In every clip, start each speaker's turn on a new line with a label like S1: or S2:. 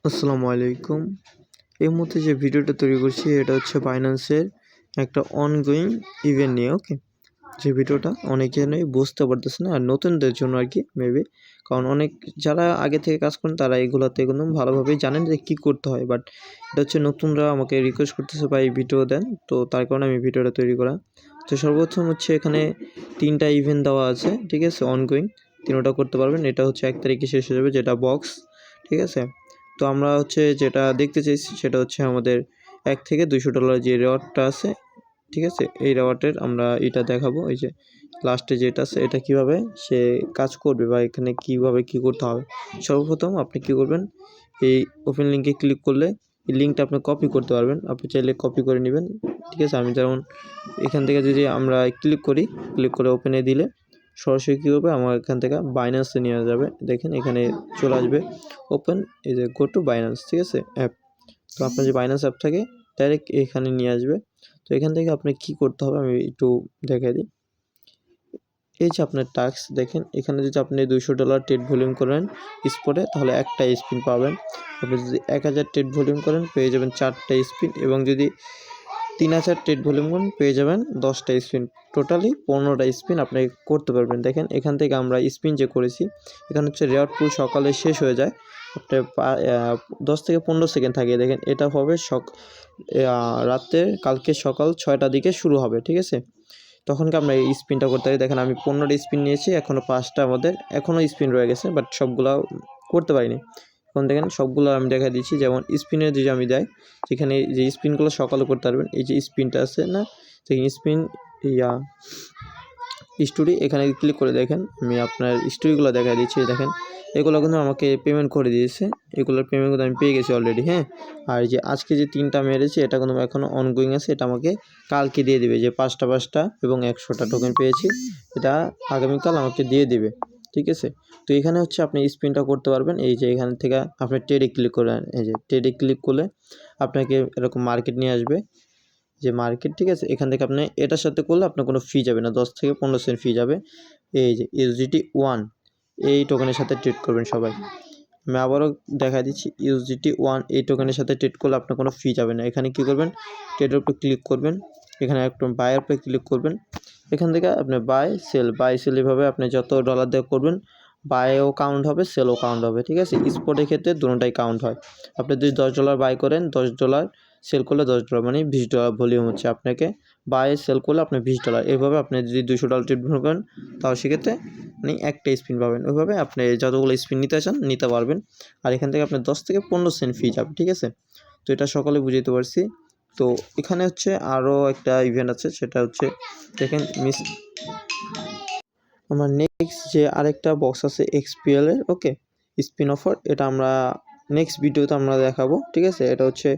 S1: আসসালামু আলাইকুম। এই মুহূর্তে যে ভিডিওটা তৈরি করছি এটা হচ্ছে বাইন্যান্সের একটা অনগোয়িং ইভেন্ট নিয়ে। ওকে, যে ভিডিওটা অনেকেই বুঝতে পারতেছে না, আর নতুনদের জন্য আর কি মেবি, কারণ অনেক যারা আগে থেকে কাজ করেন তারা এগুলোতে একদম ভালোভাবেই জানেন যে কী করতে হয়, বাট এটা হচ্ছে নতুনরা আমাকে রিকোয়েস্ট করতেছে ভাই ভিডিও দেন, তো তার কারণে আমি ভিডিওটা তৈরি করা। তো সর্বপ্রথম হচ্ছে এখানে 3টা ইভেন্ট দেওয়া আছে, ঠিক আছে, অনগোয়িং 3টা করতে পারবেন। এটা হচ্ছে 1 তারিখে শেষ হয়ে যাবে, যেটা বক্স, ঠিক আছে। তো আমরা হচ্ছে যেটা দেখতে চাইছি সেটা হচ্ছে আমাদের $1 থেকে $200 যে রেওয়ার্ডটা আছে, ঠিক আছে, এই রেওয়ার্ডের আমরা এটা দেখাবো। এই যে লাস্টে যেটা আছে এটা কিভাবে সে কাজ করবে বা এখানে কিভাবে কি করতে হবে। সর্বপ্রথম আপনি কি করবেন, এই ওপেন লিঙ্কে ক্লিক করলে এই লিঙ্কটা আপনি কপি করতে পারবেন, আপনি চাইলে কপি করে নেবেন, ঠিক আছে। আমি যেমন এখান থেকে যদি আমরা ক্লিক করে ওপেনে দিলে সরাসরি কী হবে, আমার এখান থেকে বাইন্যান্সে নিয়ে যাবে। দেখেন এখানে চলে আসবে ওপেন, এই যে গো টু বাইন্যান্স, ঠিক আছে, অ্যাপ। তো আপনার যে বাইন্যান্স অ্যাপ থাকে ডাইরেক্ট এখানে নিয়ে আসবে। তো এখান থেকে আপনি কি করতে হবে আমি একটু দেখাই দিই। এই যে আপনার টাস্ক দেখেন, এখানে যদি আপনি $200 ট্রেড ভলিউম করেন স্পটে তাহলে একটা স্পিন পাবেন। আপনি যদি 1000 ট্রেড ভলিউম করেন পেয়ে যাবেন 4টা স্পিন, এবং যদি 3000 ট্রেড ভলিউম করেন পেয়ে যাবেন 10টা স্পিন। টোটালি 15টা স্পিন আপনি করতে পারবেন। দেখেন এখান থেকে আমরা স্পিন যে করেছি, এখানে হচ্ছে রেওয়ার্ড পুল সকালে শেষ হয়ে যায়, আপনার 10 থেকে 15 সেকেন্ড থাকে। দেখেন এটা হবে রাতের কালকে সকাল 6টার দিকে শুরু হবে, ঠিক আছে। তখনকে আমরা এই স্পিনটা করতে পারি। দেখেন আমি 15টা স্পিন নিয়েছি, এখনও 5টা আমাদের এখনও স্পিন রয়ে গেছে, বাট সবগুলা করতে পারিনি। এখন দেখেন সবগুলো আমি দেখা দিচ্ছি। যেমন স্পিনের যদি আমি দেয়, সেখানে যে স্পিনগুলো সকালে করতে পারবেন, এই যে স্পিনটা আছে না, সেই স্পিন স্টোরি, এখানে ক্লিক করে দেখেন আমি আপনার স্টোরিগুলো দেখা দিচ্ছি। দেখেন এগুলো কিন্তু আমাকে পেমেন্ট করে দিয়েছে, এগুলোর পেমেন্ট কিন্তু আমি পেয়ে গেছি অলরেডি, হ্যাঁ। আর যে আজকে যে 3টা মেরেছি এটা কিন্তু এখনও অনগোয়িং আছে, এটা আমাকে কালকে দিয়ে দিবে। যে 5টা এবং 100টা টোকেন পেয়েছি, এটা আগামীকাল আমাকে দিয়ে দিবে, ঠিক আছে। তো এখানে হচ্ছে আপনি স্পিনটা করতে পারবেন। এই যে এখান থেকে আপনি ট্রেডে ক্লিক করেন, এই যে ট্রেডে ক্লিক করলে আপনাকে এরকম মার্কেট নিয়ে আসবে, যে মার্কেট, ঠিক আছে। এখান থেকে আপনি এটার সাথে করলে আপনার কোনো ফি যাবে না, 10 থেকে 15 সেন্ট ফি যাবে। এই যে USDT1 এই টোকেনের সাথে ট্রেড করবেন সবাই। আমি আবারও দেখা দিচ্ছি, USDT1 এই টোকেনের সাথে ট্রেড করলে আপনার কোনো ফি যাবে না। এখানে কি করবেন, ট্রেডের উপর ক্লিক করবেন, এখানে একটু বায়ের উপরে ক্লিক করবেন। এখান থেকে আপনি বাই সেল এভাবে আপনি যত ডলার দিয়ে করবেন, বাইও কাউন্ট হবে, সেলও কাউন্ট হবে, ঠিক আছে। স্পটের ক্ষেত্রে দুটোটাই কাউন্ট হয়। আপনি যদি $10 বাই করেন, $10 সেল করলে $10 মানে $20 ভলিউম হচ্ছে। আপনাকে বাই সেল করলে আপনি $20, এভাবে আপনি যদি $200 ট্রেড করেন তাও সেক্ষেত্রে আপনি একটা স্পিন পাবেন। ওইভাবে আপনি যতগুলো স্পিন নিতে চান নিতে পারবেন। আর এখান থেকে আপনার 10 থেকে 15 সেন্ট ফি যাবে, ঠিক আছে। তো এটা সকলে বুঝাইতে পারছি। তো এখানে হচ্ছে আরও একটা ইভেন্ট আছে, সেটা হচ্ছে দেখেন আমার নেক্সট যে আরেকটা বক্স আছে XPL এর, ওকে, স্পিন অফার, এটা আমরা নেক্সট ভিডিওতে আমরা দেখাবো, ঠিক আছে। এটা হচ্ছে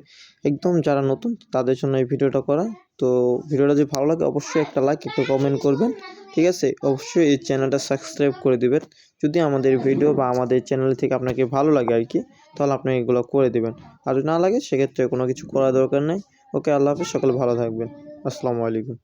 S1: একদম যারা নতুন তাদের জন্য এই ভিডিওটা করা। তো ভিডিওটা যদি ভালো লাগে অবশ্যই একটা লাইক, একটা কমেন্ট করবেন, ঠিক আছে। অবশ্যই এই চ্যানেলটা সাবস্ক্রাইব করে দিবেন। যদি আমাদের ভিডিও বা আমাদের চ্যানেল থেকে আপনাকে ভালো লাগে আর কি, তাহলে আপনি এগুলো করে দেবেন। আর যদি না লাগে সেক্ষেত্রে কোনো কিছু করার দরকার নেই। ওকে, আল্লাহ হাফেজ, সকলে ভালো থাকবেন। আসসালামু আলাইকুম।